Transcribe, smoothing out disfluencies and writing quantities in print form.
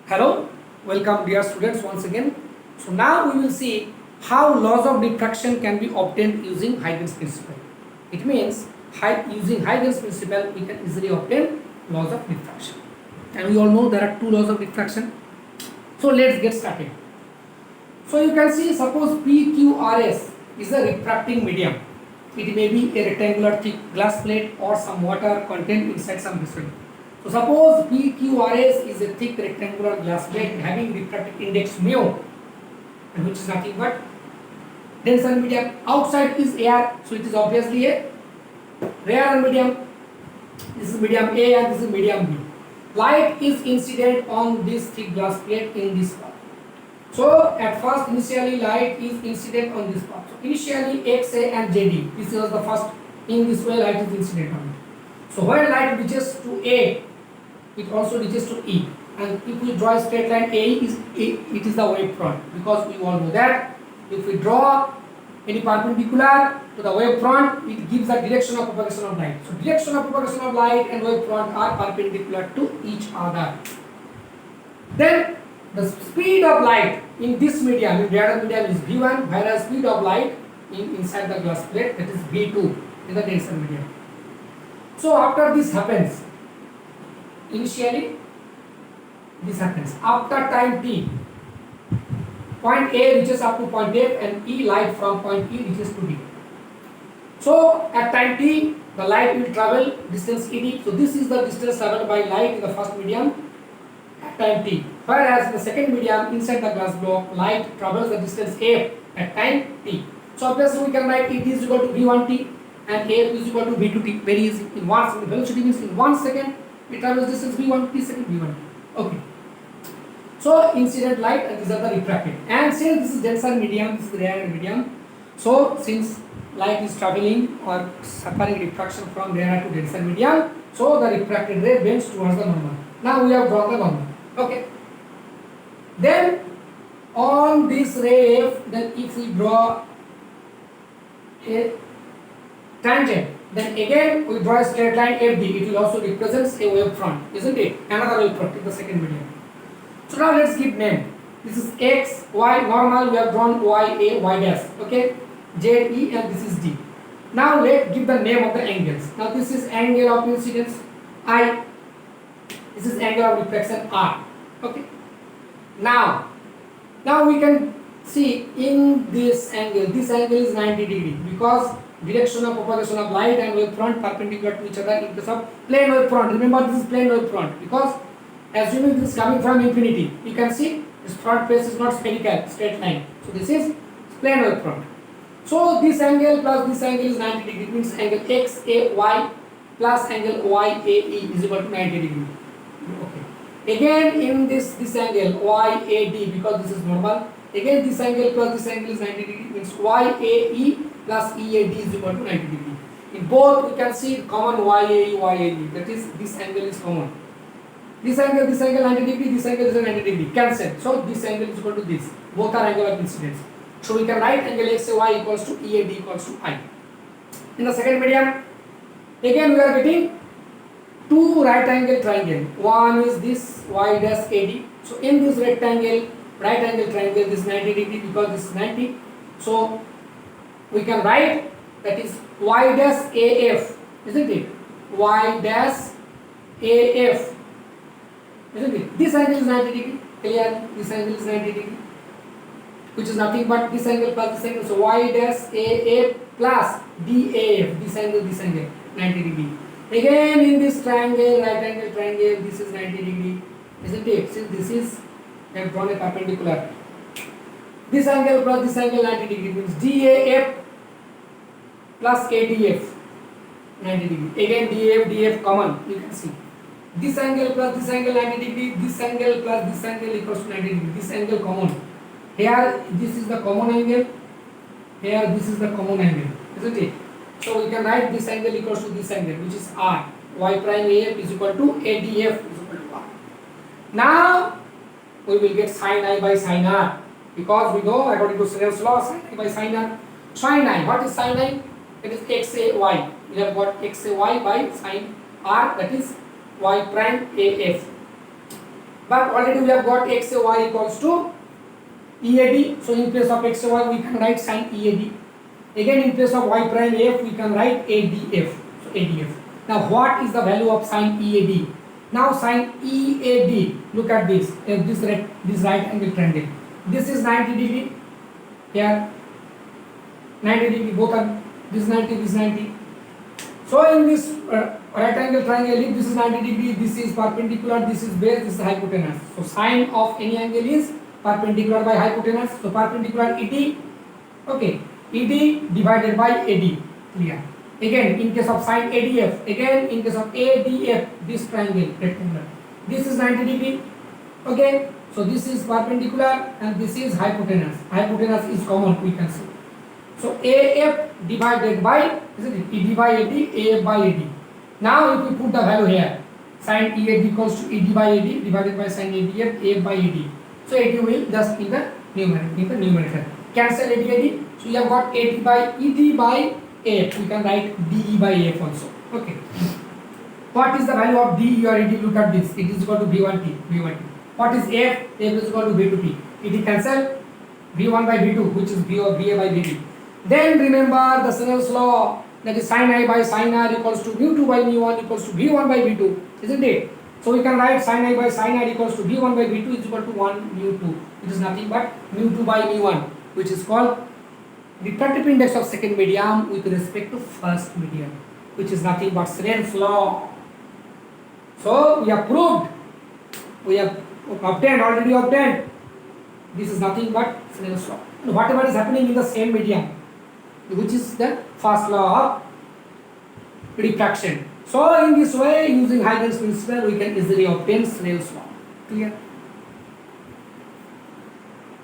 Hello, welcome dear students once again. So now we will see how laws of diffraction can be obtained using Huygens principle. It means using Huygens principle we can easily obtain laws of diffraction. And we all know there are two laws of diffraction. So let's get started. So you can see, suppose PQRS is a refracting medium. It may be a rectangular thick glass plate or some water contained inside some vessel. So suppose PQRS is a thick rectangular glass plate having refractive index mu, and which is nothing but denser medium. Outside is air, so it is obviously a rarer medium. This is medium A and this is medium B. Light is incident on this thick glass plate in this part. So at first initially light is incident on this part. So initially XA and JD, this was the first. In this way light is incident on it. So when light reaches to A, it also reaches to E, and if we draw a straight line, it is the wave front, because we all know that if we draw any perpendicular to the wave front, it gives the direction of propagation of light. So direction of propagation of light and wave front are perpendicular to each other. Then the speed of light in this medium, in the other medium, is v1, whereas speed of light inside the glass plate, that is v2 in the denser medium. So after this happens, initially this happens after time t, point A reaches up to point F and E light from point E reaches to D. So at time t the light will travel distance ED. So this is the distance traveled by light in the first medium at time t, whereas in the second medium inside the glass block light travels the distance F at time t. So obviously we can write ED is equal to v1t and F is equal to v2t. Very easy. In one second, velocity means in 1 second it travels distance v1t, second v1t. Okay. So incident light and these are the refracted. And since this is denser medium, this is rarer medium. So since light is traveling or suffering refraction from rarer to denser medium, so the refracted ray bends towards the normal. Now we have drawn the normal. Okay. Then on this ray F, then if we draw a tangent, then again we draw a straight line FD. It will also represents a wave front, isn't it? Another wave front in the second medium. So now let's give name. This is X, Y normal. We have drawn Y A, Y dash. Okay, Z E, and this is D. Now let's give the name of the angles. Now this is angle of incidence I. This is angle of reflection R. Okay. Now we can see in this angle is 90 degree, because direction of propagation of light and wave front perpendicular to each other in case of plane wave front. Remember, this is plane wave front, because assuming this is coming from infinity, you can see this front face is not spherical, straight line. So this is plane wave front. So this angle plus this angle is 90 degree, means angle XAY plus angle YAE is equal to 90 degree. Okay. Again in this angle YAD, because this is normal, again this angle plus this angle is 90 degree, means YAE plus EAD is equal to 90 degree. In both we can see common YAE, YAD, that is this angle is common. This angle 90 degree, this angle is 90 degree, cancel. So this angle is equal to this. Both are angle of incidence. So we can write angle XAY equals to EAD equals to I. In the second medium, again we are getting two right angle triangle. One is this Y dash AD. So in this rectangle, right angle triangle, this 90 degree, because this is 90. So we can write that is Y dash AF, isn't it? Y dash AF, isn't it? This angle is 90 degree, clear? This angle is 90 degree, which is nothing but this angle plus this angle. So Y dash AF plus DAF, this angle 90 degree. Again in this triangle, right angle triangle, this is 90 degree, isn't it? Since this is, I have drawn a perpendicular. This angle plus this angle 90 degree, means DAF plus ADF 90 degree. Again DAF common, you can see. This angle plus this angle 90 degree, this angle plus this angle equals to 90 degree. This angle common. Here this is the common angle, here this is the common angle, isn't it? So we can write this angle equals to this angle, which is R. Y prime AF is equal to ADF is equal to R. Now we will get sin I by sin R, because we know according to Snell's law, sin I by sin R. Sin I, what is sin I? It is XAY. We have got XAY by sin R, that is y prime AF. But already we have got x and y equals to EAD. So in place of x and y we can write sin EAD. Again in place of y prime AF we can write ADF. So ADF. Now what is the value of sin EAD? Now sin EAD, look at this. This right angle triangle. This is 90 degree. Here 90 degree, both are, this is 90, this is 90. So in this right angle triangle, if this is 90 degree, this is perpendicular, this is base, this is hypotenuse. So sine of any angle is perpendicular by hypotenuse. So perpendicular ED, okay, ED divided by AD, clear. Again in case of sine ADF, again in case of ADF, this triangle rectangular, this is 90 degree, okay. So this is perpendicular and this is hypotenuse. Hypotenuse is common, we can see. So AF divided by, isn't it? ED by AD, AF by AD. Now if we put the value here, sin EAD equals to ED by AD divided by sin ADF, AF by AD. So AD will just in the numerator. Cancel AD. So you have got AD by ED by AF. We can write DE by AF also. Okay. What is the value of DE or ED? Look at this. It is equal to V1T. What is AF? AF is equal to V2T. ED cancel V1 by V2, which is VA by VD. Then remember the Snell's law, that is sin I by sin R equals to mu2 by mu1 equals to V1 by V2, isn't it? So we can write sin I by sin R equals to V1 by V2 is equal to 1 mu2. It is nothing but mu2 by mu1, which is called refractive index of second medium with respect to first medium, which is nothing but Snell's law. So we have proved, we have already obtained. This is nothing but Snell's law. Whatever is happening in the same medium, which is the first law of refraction. So in this way, using Huygens principle, we can easily obtain Snell's law. Clear?